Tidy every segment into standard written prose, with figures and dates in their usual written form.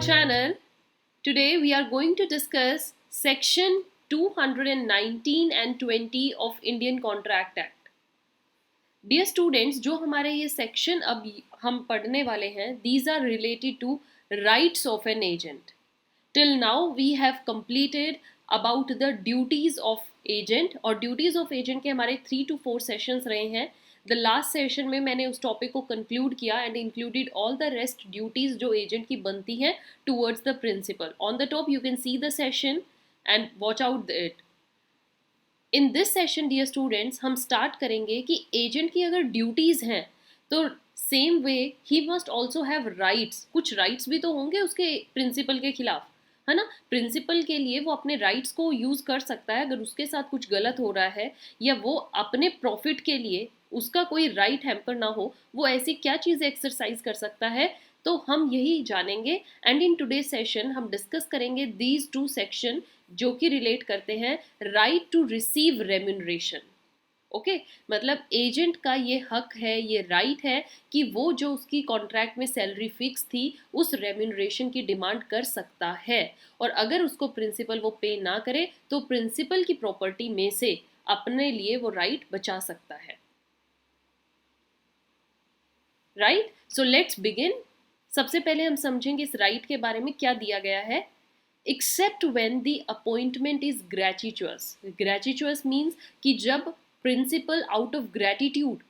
channel. Today we are going to discuss section 219 and 20 of Indian Contract Act. Dear students, जो हमारे ये section अब हम पढ़ने वाले हैं, these are related to rights of an agent. Till now we have completed about the duties of agent और duties of agent के हमारे 3 to 4 sessions रहे हैं. द लास्ट सेशन में मैंने उस टॉपिक को कंक्लूड किया and included all the rest duties जो एजेंट की बनती हैं towards the principal. On the top you can see the session and watch out it. In this session dear students हम स्टार्ट करेंगे कि एजेंट की अगर ड्यूटीज हैं तो सेम वे ही मस्ट ऑल्सो हैव राइट्स. कुछ राइट्स भी तो होंगे उसके प्रिंसिपल के खिलाफ, है ना. प्रिंसिपल के लिए वो अपने राइट्स को यूज कर सकता है अगर उसके साथ कुछ गलत हो रहा है या वो अपने प्रॉफिट के लिए उसका कोई राइट हैम्पर ना हो, वो ऐसी क्या चीज़ एक्सरसाइज कर सकता है. तो हम यही जानेंगे एंड इन टुडे सेशन हम डिस्कस करेंगे दीज टू सेक्शन जो कि रिलेट करते हैं right to receive remuneration. Okay, मतलब एजेंट का ये हक है, ये राइट है कि वो जो उसकी कॉन्ट्रैक्ट में सैलरी फिक्स थी उस रेम्यूनरेशन की डिमांड कर सकता है. और अगर उसको प्रिंसिपल वो पे ना करे तो प्रिंसिपल की प्रॉपर्टी में से अपने लिए वो राइट बचा सकता है. Right, so let's begin. सबसे पहले हम समझेंगे इस राइट के बारे में क्या दिया गया है. Except when the appointment is gratuitous. Gratuitous means कि जब principal out of gratitude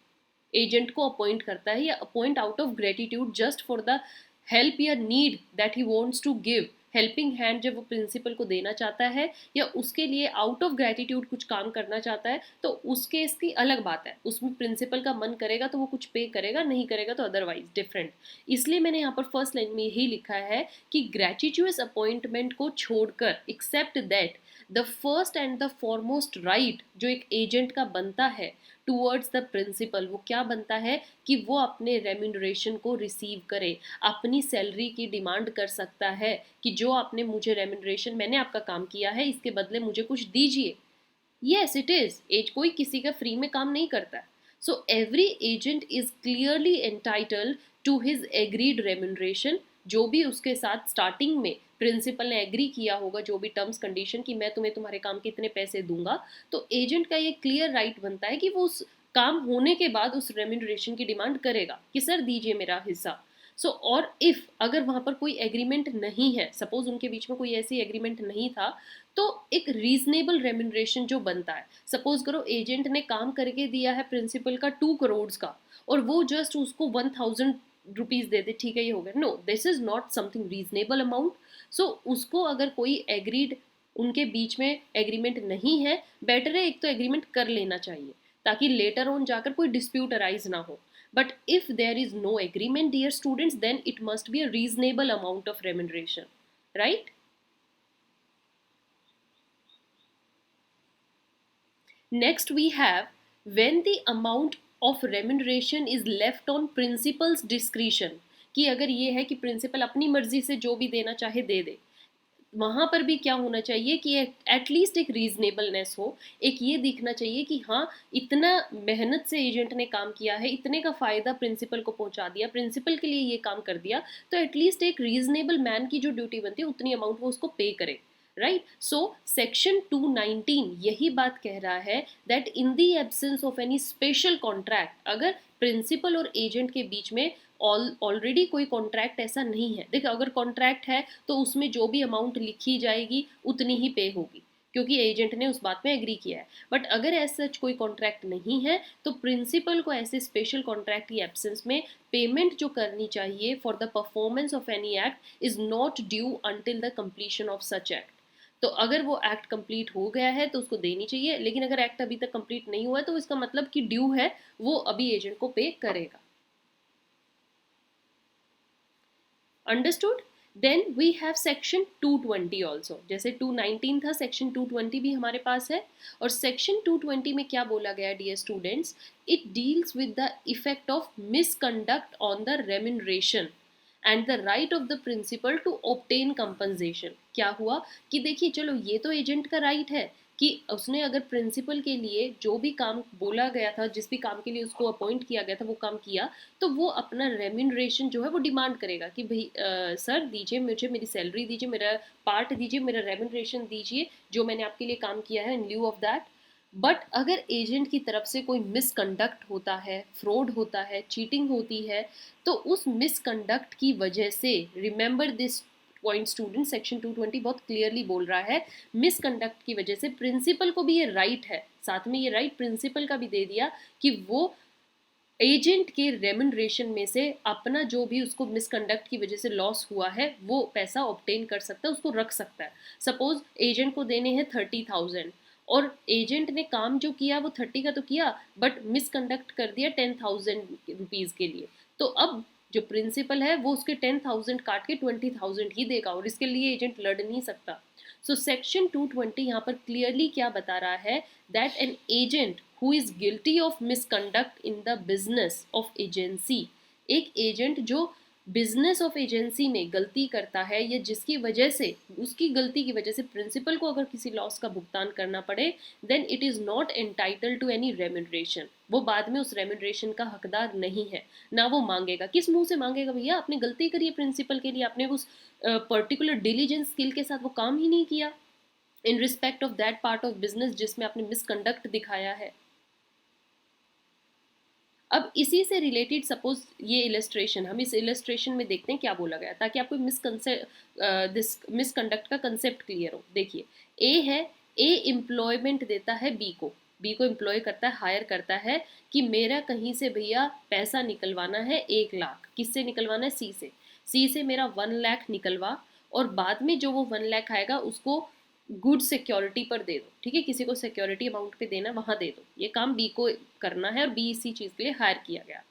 agent को अपॉइंट करता है या appoint out of gratitude just for the help or need that he wants to give. Helping hand जब वो principal को देना चाहता है या उसके लिए आउट ऑफ ग्रेटिट्यूड कुछ काम करना चाहता है तो उस केस की अलग बात है. उसमें प्रिंसिपल का मन करेगा तो वो कुछ पे करेगा, नहीं करेगा तो अदरवाइज डिफरेंट. इसलिए मैंने यहाँ पर फर्स्ट लाइन में यही लिखा है कि ग्रेटिट्यूअस अपॉइंटमेंट को छोड़कर except that the first and the foremost right जो एक एजेंट का बनता है टूवर्ड्स द प्रिंसिपल, वो क्या बनता है कि वो अपने रेम्यूनरेशन को रिसीव करे. अपनी सैलरी की डिमांड कर सकता है कि जो आपने मुझे रेम्यूनरेशन, मैंने आपका काम किया है, इसके बदले मुझे कुछ दीजिए. येस इट इज, एज कोई किसी का फ्री में काम नहीं करता. So every agent is clearly entitled to his agreed remuneration. जो भी उसके साथ स्टार्टिंग में प्रिंसिपल ने एग्री किया होगा, जो भी टर्म्स कंडीशन कि मैं तुम्हें तुम्हारे काम के इतने पैसे दूंगा, तो एजेंट का ये क्लियर राइट बनता है कि वो उस काम होने के बाद उस रेम्यूनरेशन की डिमांड करेगा कि सर दीजिए मेरा हिस्सा. सो और इफ अगर वहां पर कोई एग्रीमेंट नहीं है, सपोज उनके बीच में कोई ऐसी एग्रीमेंट नहीं था, तो एक रीजनेबल रेम्यूनरेशन जो बनता है, सपोज करो एजेंट ने काम करके दिया है प्रिंसिपल का 2 करोड़ का और वो जस्ट उसको 1000 रुपीज दे दे, ठीक है ये हो गया. No, this is not something reasonable amount. So उसको अगर कोई एग्रीड, उनके बीच में एग्रीमेंट नहीं है, बेटर है एक तो एग्रीमेंट कर लेना चाहिए ताकि लेटर ऑन जाकर कोई डिस्प्यूट अराइज ना हो. But if there is no agreement, dear students, then it must be a reasonable amount of remuneration, right? Next we have when the amount of remuneration is left on principal's discretion. कि अगर ये है कि principal अपनी मर्जी से जो भी देना चाहे दे दे, वहाँ पर भी क्या होना चाहिए कि एटलीस्ट एक रीजनेबलनेस हो. एक ये दिखना चाहिए कि हाँ इतना मेहनत से एजेंट ने काम किया है, इतने का फ़ायदा प्रिंसिपल को पहुँचा दिया, प्रिंसिपल के लिए ये काम कर दिया, तो एटलीस्ट एक रीजनेबल मैन की जो ड्यूटी बनती है उतनी अमाउंट वो उसको पे करे. राइट, सो सेक्शन 219 यही बात कह रहा है that in the absence of any special contract, अगर प्रिंसिपल और एजेंट के बीच में ऑलरेडी कोई कॉन्ट्रैक्ट ऐसा नहीं है. देखो अगर कॉन्ट्रैक्ट है तो उसमें जो भी अमाउंट लिखी जाएगी उतनी ही पे होगी क्योंकि एजेंट ने उस बात में एग्री किया है. बट अगर ऐसा सच कोई कॉन्ट्रैक्ट नहीं है तो प्रिंसिपल को ऐसे स्पेशल कॉन्ट्रैक्ट की एब्सेंस में पेमेंट जो करनी चाहिए for the performance of any act is not due until the completion of such act. तो अगर वो एक्ट कंप्लीट हो गया है तो उसको देनी चाहिए, लेकिन अगर एक्ट अभी तक कंप्लीट नहीं हुआ है तो इसका मतलब कि ड्यू है, वो अभी एजेंट को पे करेगा. Understood. Then we have section 220 also. जैसे 219 था, सेक्शन 220 भी हमारे पास है. और सेक्शन 220 में क्या बोला गया dear students, it deals with the effect of misconduct on the remuneration and the right of the principal to obtain compensation. क्या हुआ कि देखिए चलो ये तो एजेंट का राइट है कि उसने अगर प्रिंसिपल के लिए जो भी काम बोला गया था, जिस भी काम के लिए उसको अपॉइंट किया गया था वो काम किया, तो वो अपना रेम्यूनरेशन जो है वो डिमांड करेगा कि भाई सर दीजिए, मुझे मेरी सैलरी दीजिए, मेरा पार्ट दीजिए, मेरा रेम्यूनरेशन दीजिए जो मैंने आपके लिए काम किया है इन ल्यू ऑफ दैट। बट अगर एजेंट की तरफ से कोई मिसकंडक्ट होता है, फ्रॉड होता है, चीटिंग होती है, तो उस मिसकंडक्ट की वजह से, remember this point student, section 220 बहुत क्लियरली बोल रहा है, मिसकंडक्ट की वजह से प्रिंसिपल को भी ये राइट है, साथ में ये राइट प्रिंसिपल का भी दे दिया कि वो एजेंट के रेम्यूनरेशन में से अपना जो भी उसको मिसकंडक्ट की वजह से लॉस हुआ है वो पैसा ऑब्टेन कर सकता है, उसको रख सकता है। सपोज एजेंट को देने हैं 30,000 और एजेंट ने काम जो किया वो 30 का तो किया, बट मिसकंडक्ट कर दिया 10,000 रुपीज़ के लिए, तो अब जो प्रिंसिपल है वो उसके 10,000 काट के 20,000 ही देगा और इसके लिए एजेंट लड़ नहीं सकता। सो सेक्शन 220 यहाँ पर क्लियरली क्या बता रहा है, that an agent who is guilty of misconduct in the business of agency, एक एजेंट जो बिजनेस ऑफ एजेंसी में गलती करता है या जिसकी वजह से, उसकी गलती की वजह से प्रिंसिपल को अगर किसी लॉस का भुगतान करना पड़े, then it is not entitle to any remuneration, वो बाद में उस रेम्यूनरेशन का हकदार नहीं है, ना वो मांगेगा। किस मुंह से मांगेगा भैया, आपने गलती करी है प्रिंसिपल के लिए, आपने उस पर्टिकुलर डिलीजेंस स्किल के साथ वो काम ही नहीं किया in respect of that part of business जिसमें आपने मिसकंडक्ट दिखाया है। अब इसी से रिलेटेड सपोज ये इलस्ट्रेशन, हम इस इलस्ट्रेशन में देखते हैं क्या बोला गया, ताकि आपको मिसकंडक्ट का कंसेप्ट क्लियर हो। देखिए, ए है, ए एम्प्लॉयमेंट देता है बी को, बी को एम्प्लॉय करता है, हायर करता है कि मेरा कहीं से भैया पैसा निकलवाना है 1 लाख, किससे निकलवाना है, सी से, सी से मेरा 1 लाख निकलवा, और बाद में जो वो 1 लाख आएगा उसको गुड सिक्योरिटी पर दे दो, ठीक है, किसी को सिक्योरिटी अमाउंट पे देना वहां दे दो, ये काम बी को करना है और बी इसी चीज के लिए हायर किया गया।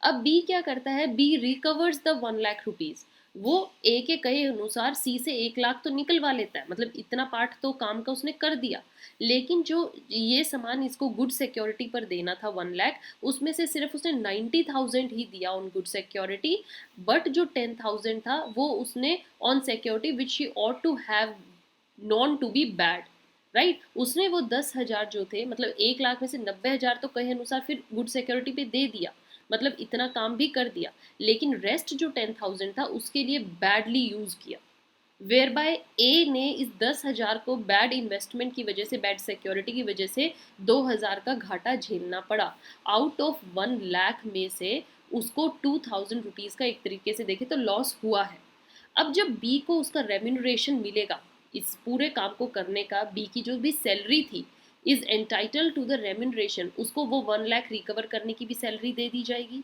अब बी क्या करता है, B recovers the 1 lakh rupees, वो ए के कहे अनुसार सी से 1 लाख तो निकलवा लेता है, मतलब इतना पार्ट तो काम का उसने कर दिया, लेकिन जो ये सामान इसको गुड सिक्योरिटी पर देना था 1 लाख, उसमें से सिर्फ उसने 90,000 ही दिया ऑन गुड सिक्योरिटी, बट जो 10,000 था वो उसने on security which she ought to have known to be bad, right, उसने वो 10,000 जो थे, मतलब 1 लाख में से 90,000 तो कहे अनुसार फिर गुड सिक्योरिटी पे दे दिया, मतलब इतना काम भी कर दिया, लेकिन रेस्ट जो 10,000 था उसके लिए बैडली यूज किया, वेयर बाय ए ने इस 10,000 को बैड इन्वेस्टमेंट की वजह से, बैड सिक्योरिटी की वजह से 2,000 का घाटा झेलना पड़ा। आउट ऑफ 1 लाख में से उसको 2,000 रुपीज़ का एक तरीके से देखे तो लॉस हुआ है। अब जब बी को उसका रेम्यूनरेशन मिलेगा इस पूरे काम को करने का, बी की जो भी सैलरी थी is entitle to the remuneration, उसको वो 1 लाख रिकवर करने की भी सैलरी दे दी जाएगी,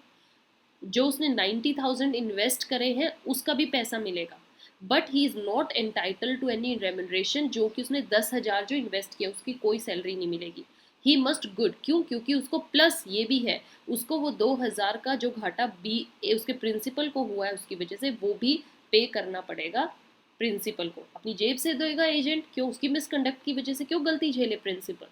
जो उसने 90,000 इन्वेस्ट करे हैं उसका भी पैसा मिलेगा, but he is not entitle to any remuneration, जो कि उसने 10,000 जो इन्वेस्ट किया उसकी कोई सैलरी नहीं मिलेगी। ही मस्ट गुड, क्यों, क्योंकि उसको प्लस ये भी है, उसको वो 2,000 का जो घाटा बी उसके प्रिंसिपल को हुआ है उसकी वजह से वो भी पे करना पड़ेगा प्रिंसिपल को, अपनी जेब से देगा एजेंट, क्यों, उसकी मिसकंडक्ट की वजह से क्यों गलती झेले प्रिंसिपल।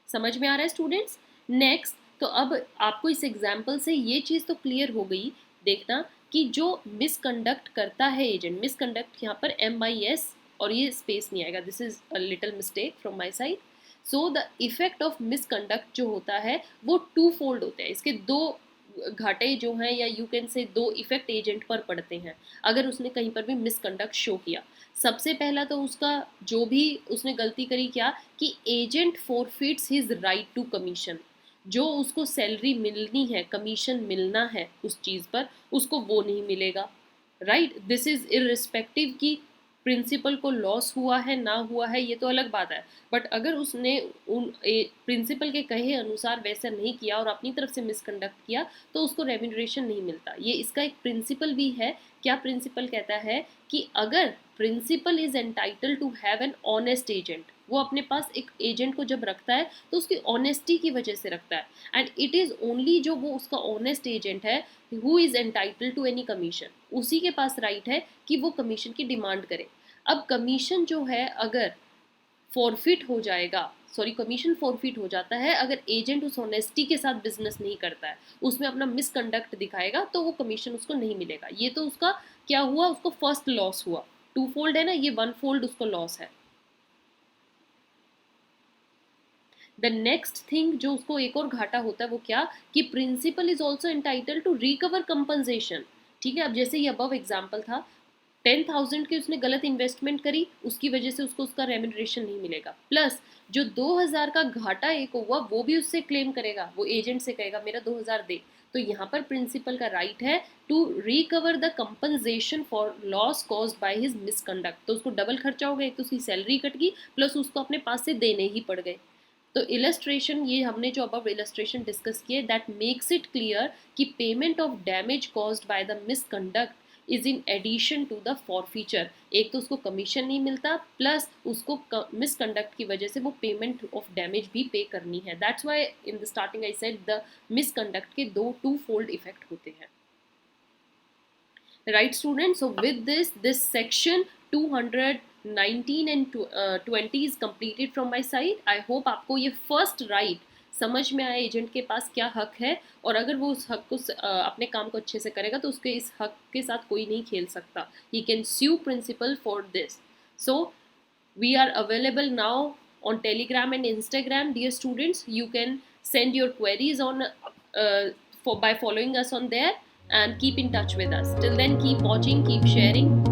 समझ में आ रहा है स्टूडेंट्स। नेक्स्ट, तो अब आपको इस एग्जाम्पल से ये चीज़ तो क्लियर हो गई, देखना कि जो मिसकंडक्ट करता है एजेंट, मिसकंडक्ट यहाँ पर MIS और ये स्पेस नहीं आएगा, this is a little mistake from my side. So the effect of misconduct जो होता है वो टू फोल्ड होते हैं, इसके दो घाटे जो हैं, या यू कैन से दो इफेक्ट एजेंट पर पड़ते हैं अगर उसने कहीं पर भी मिसकंडक्ट शो किया। सबसे पहला तो उसका जो भी उसने गलती करी क्या, कि agent forfeits his right to commission, जो उसको सैलरी मिलनी है, कमीशन मिलना है उस चीज़ पर, उसको वो नहीं मिलेगा, राइट, दिस इज इररिस्पेक्टिव कि प्रिंसिपल को लॉस हुआ है ना हुआ है, ये तो अलग बात है, बट अगर उसने उन प्रिंसिपल के कहे अनुसार वैसा नहीं किया और अपनी तरफ से मिसकंडक्ट किया तो उसको रेम्यूनरेशन नहीं मिलता। ये इसका एक प्रिंसिपल भी है, क्या प्रिंसिपल कहता है कि अगर principal is entitle to have an honest agent, वो अपने पास एक एजेंट को जब रखता है तो उसकी ऑनेस्टी की वजह से रखता है, एंड इट इज ओनली जो वो उसका ऑनेस्ट एजेंट है who is entitle to any commission, उसी के पास राइट है कि वो कमीशन की डिमांड करे। अब कमीशन जो है अगर फॉरफिट हो जाएगा, सॉरी, कमीशन फॉरफिट हो जाता है अगर एजेंट उस ऑनेस्टी के साथ बिजनेस नहीं करता है, उसमें अपना मिसकंडक्ट दिखाएगा, तो वो कमीशन उसको नहीं मिलेगा। ये तो उसका क्या हुआ, उसको फर्स्ट लॉस हुआ, टू फोल्ड है ना, ये वन फोल्ड उसको लॉस है। द नेक्स्ट थिंग जो उसको एक और घाटा होता है वो क्या, कि principal is also entitle to recover compensation. ठीक है, अब जैसे ये अबव एग्जाम्पल था, 10,000 की उसने गलत इन्वेस्टमेंट करी, उसकी वजह से उसको उसका रेम्यूनरेशन नहीं मिलेगा, प्लस जो 2,000 का घाटा एक हुआ वो भी उससे क्लेम करेगा, वो एजेंट से कहेगा मेरा 2,000 दे। तो यहाँ पर प्रिंसिपल का राइट है to recover the compensation for loss caused by his misconduct. तो उसको डबल खर्चा हो गया, एक तो उसकी सैलरी कट गई, प्लस उसको अपने पास से देने ही पड़ गए। तो इलस्ट्रेशन, ये हमने जो अबव इलस्ट्रेशन डिस्कस किए, दैट मेक्स इट क्लियर कि payment of damage caused by the misconduct is in addition to the forfeiture. एक तो उसको कमीशन नहीं मिलता, प्लस उसको मिसकंडक्ट की वजह से वो पेमेंट ऑफ डैमेज भी पे करनी है। That's why in the starting I said the misconduct के दो टू फोल्ड इफेक्ट होते हैं। Right students, so with this section 219 and 20 is completed from my side. I hope आपको ये फर्स्ट राइट समझ में आया, एजेंट के पास क्या हक है, और अगर वो उस हक को अपने काम को अच्छे से करेगा तो उसके इस हक के साथ कोई नहीं खेल सकता। He can sue principal for this. So we are available now on Telegram and Instagram. Dear students, you can send your queries on by following us on there, and keep in touch with us. Till then, keep watching, keep sharing.